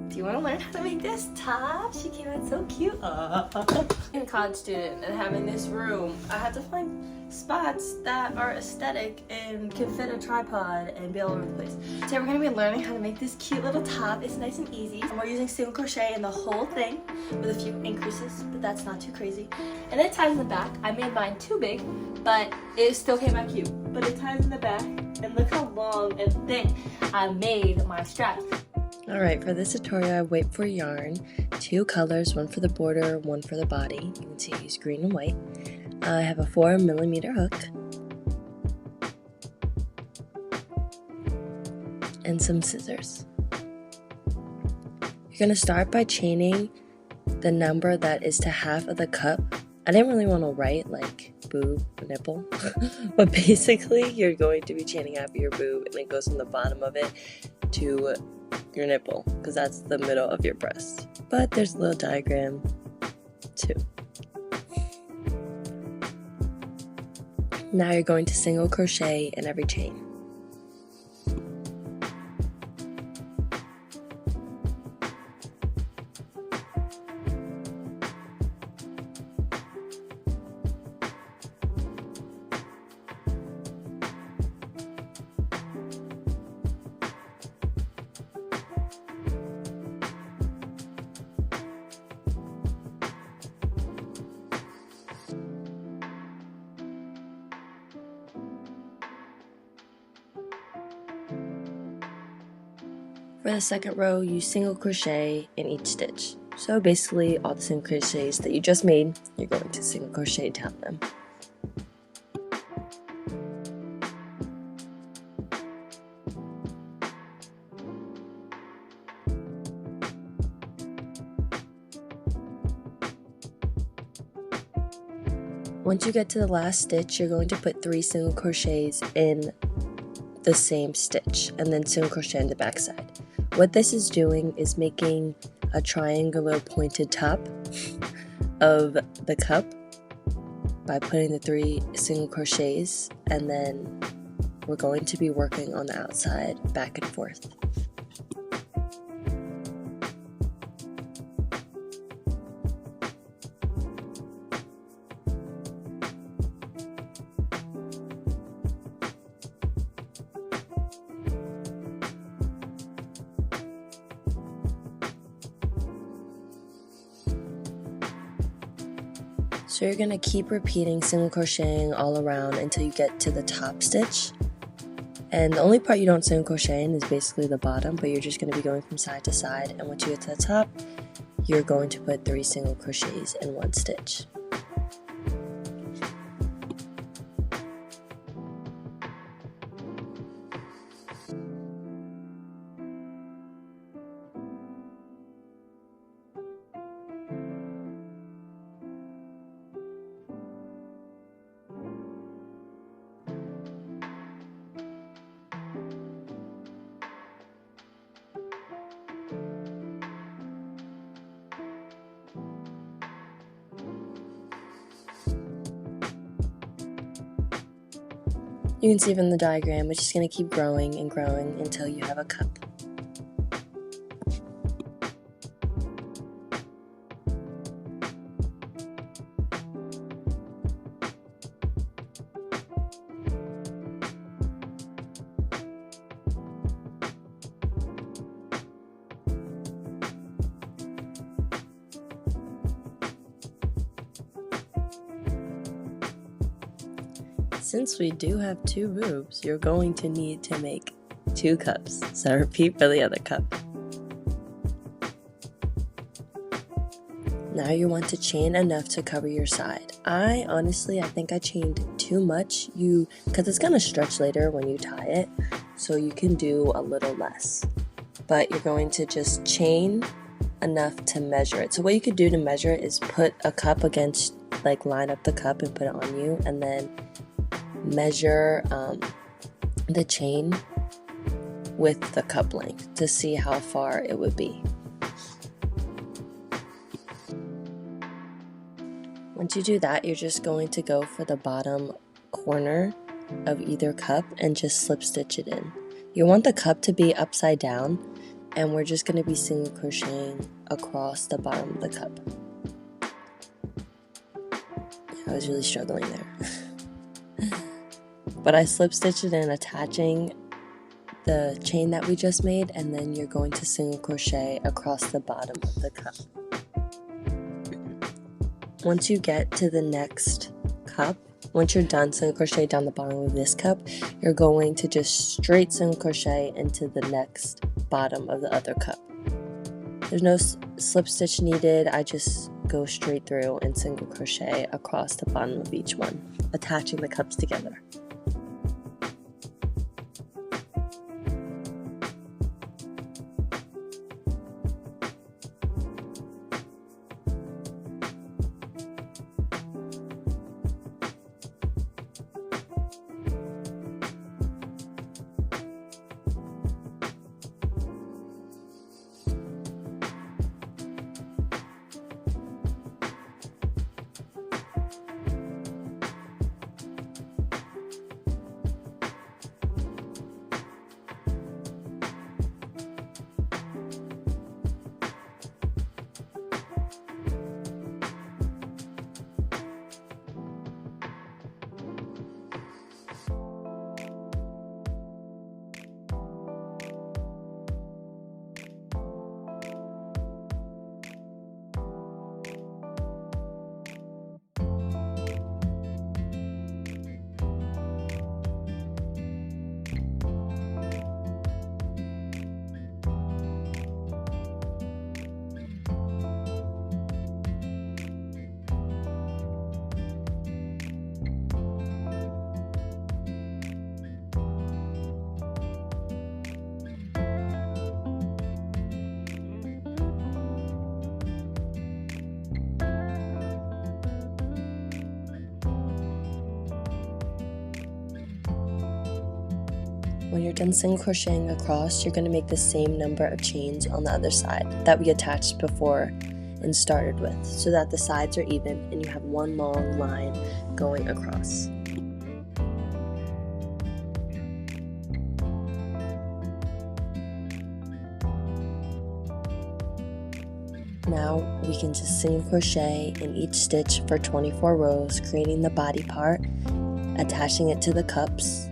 Do you want to learn how to make this top? She came out so cute. I'm a college student and having this room, I have to find spots that are aesthetic and can fit a tripod and be all over the place. So we're going to be learning how to make this cute little top. It's nice and easy. And we're using single crochet in the whole thing with a few increases, but that's not too crazy. And it ties in the back. I made mine too big, but it still came out cute. But it ties in the back, and look how long and thick I made my straps. Alright, for this tutorial I wait for yarn, 2 colors, one for the border, one for the body. You can see I use green and white. I have a 4mm hook and some scissors. You're going to start by chaining the number that is to half of the cup. I didn't really want to write like boob or nipple, but basically you're going to be chaining half of your boob and it goes from the bottom of it to your nipple because that's the middle of your breast. But there's a little diagram too. Now you're going to single crochet in every chain. For the second row, you single crochet in each stitch. So basically all the single crochets that you just made, you're going to single crochet down them. Once you get to the last stitch, you're going to put 3 single crochets in the same stitch and then single crochet in the back side. What this is doing is making a triangular pointed top of the cup by putting the 3 single crochets, and then we're going to be working on the outside back and forth. So you're going to keep repeating single crocheting all around until you get to the top stitch. And the only part you don't single crochet in is basically the bottom, but you're just going to be going from side to side, and once you get to the top, you're going to put 3 single crochets in one stitch. You can see from the diagram, it's just going to keep growing and growing until you have a cup. Since we do have 2 boobs, you're going to need to make 2 cups. So repeat for the other cup. Now you want to chain enough to cover your side. I think I chained too much, because it's going to stretch later when you tie it, so you can do a little less. But you're going to just chain enough to measure it. So what you could do to measure it is put a cup against, like line up the cup and put it on you, and then measure the chain with the cup length to see how far it would be. Once you do that, you're just going to go for the bottom corner of either cup and just slip stitch it in. You want the cup to be upside down and we're just going to be single crocheting across the bottom of the cup. I was really struggling there. But I slip stitched it in, attaching the chain that we just made, and then you're going to single crochet across the bottom of the cup. Once you get to the next cup, once you're done single crochet down the bottom of this cup, you're going to just straight single crochet into the next bottom of the other cup. There's no slip stitch needed. I just go straight through and single crochet across the bottom of each one, attaching the cups together. When you're done single crocheting across, you're going to make the same number of chains on the other side that we attached before and started with, so that the sides are even and you have one long line going across. Now we can just single crochet in each stitch for 24 rows, creating the body part, attaching it to the cups.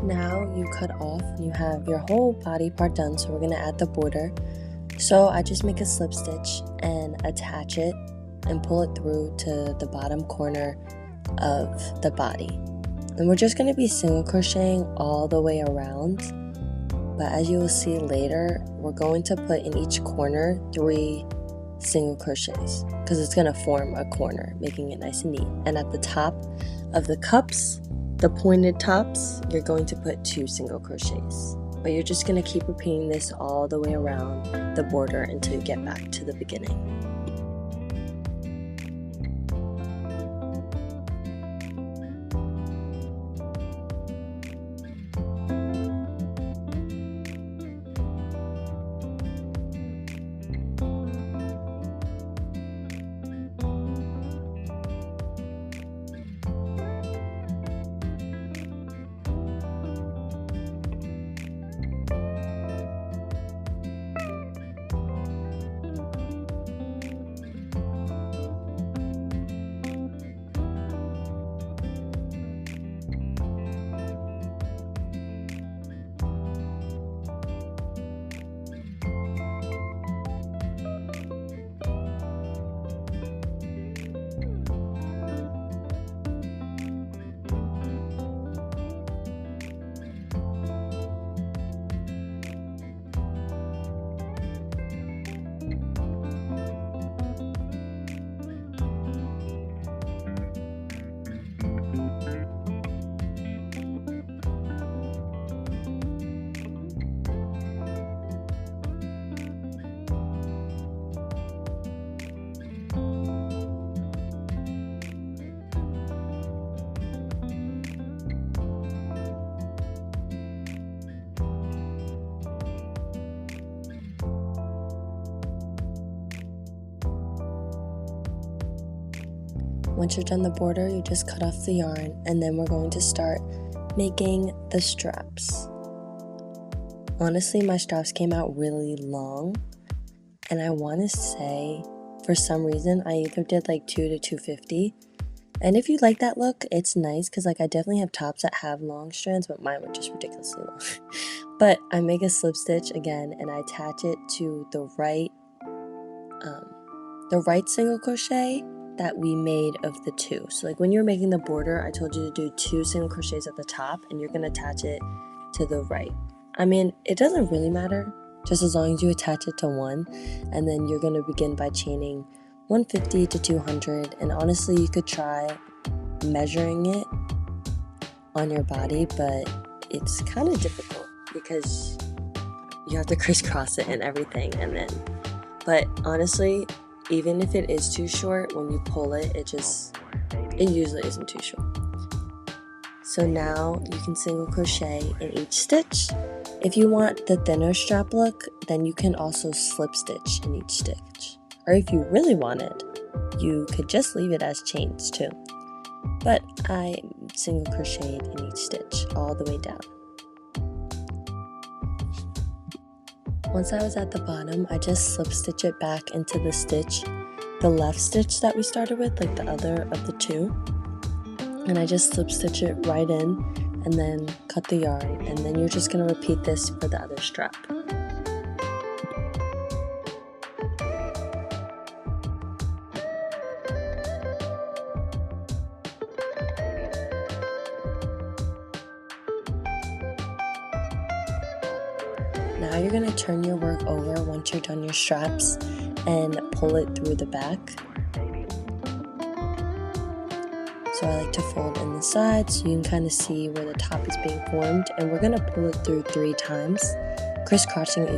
Now you cut off and you have your whole body part done, so we're going to add the border. So I just make a slip stitch and attach it and pull it through to the bottom corner of the body. And we're just going to be single crocheting all the way around, but as you will see later, we're going to put in each corner 3 single crochets because it's going to form a corner, making it nice and neat. And at the top of the cups, the pointed tops, you're going to put 2 single crochets. But you're just going to keep repeating this all the way around the border until you get back to the beginning. Once you're done the border, you just cut off the yarn, and then we're going to start making the straps. Honestly, my straps came out really long, and I want to say, for some reason, I either did like 2 to 250. And if you like that look, it's nice, because like I definitely have tops that have long strands, but mine were just ridiculously long. But I make a slip stitch again, and I attach it to the right single crochet that we made of the 2. So like when you're making the border, I told you to do 2 single crochets at the top, and you're going to attach it to the right. I mean, it doesn't really matter, just as long as you attach it to 1, and then you're going to begin by chaining 150 to 200, and honestly, you could try measuring it on your body, but it's kind of difficult because you have to crisscross it and everything, but honestly, even if it is too short, when you pull it, it usually isn't too short. So now you can single crochet in each stitch. If you want the thinner strap look, then you can also slip stitch in each stitch. Or if you really want it, you could just leave it as chains too. But I single crocheted in each stitch all the way down. Once I was at the bottom, I just slip stitch it back into the stitch, the left stitch that we started with, like the other of the 2. And I just slip stitch it right in and then cut the yarn, and then you're just going to repeat this for the other strap. Now you're going to turn your work over once you're done your straps and pull it through the back. So I like to fold in the sides so you can kind of see where the top is being formed, and we're going to pull it through 3 times, crisscrossing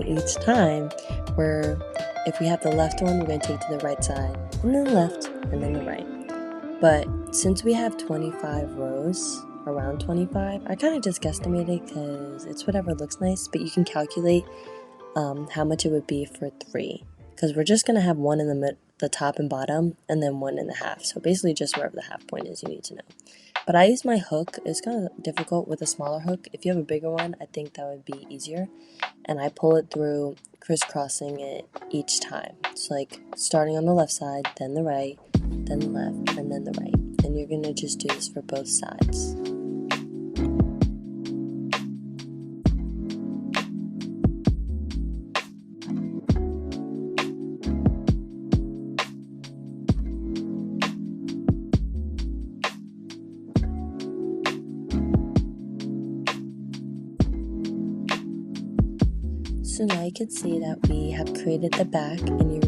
each time, where if we have the left one, we're going to take to the right side, and then the left, and then the right. But since we have 25 rows, around 25, I kind of just guesstimated because it's whatever looks nice, but you can calculate how much it would be for 3, because we're just going to have 1 in the top and bottom, and then 1 in the half, so basically just wherever the half point is, you need to know. But I use my hook. It's kind of difficult with a smaller hook. If you have a bigger one, I think that would be easier, and I pull it through, crisscrossing it each time. It's like starting on the left side, then the right, then the left, and then the right, and you're going to just do this for both sides. So now you can see that we have created the back, and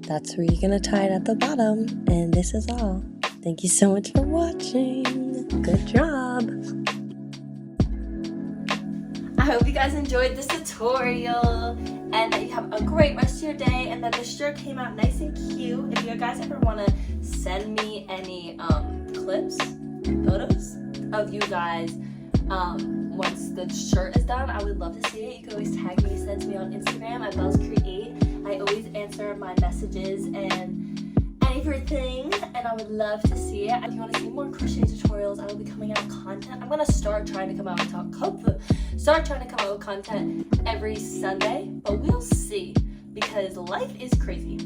that's where you're going to tie it at the bottom, and this is all. Thank you so much for watching. Good job. I hope you guys enjoyed this tutorial, and that you have a great rest of your day, and that the shirt came out nice and cute. If you guys ever want to send me any clips, photos of you guys once the shirt is done, I would love to see it. You can always tag me, send to me on Instagram at bellscreate. I always answer my messages and everything, and I would love to see it. If you want to see more crochet tutorials, I will be coming out with content. I'm gonna start trying to come out with content every Sunday, but we'll see, because life is crazy.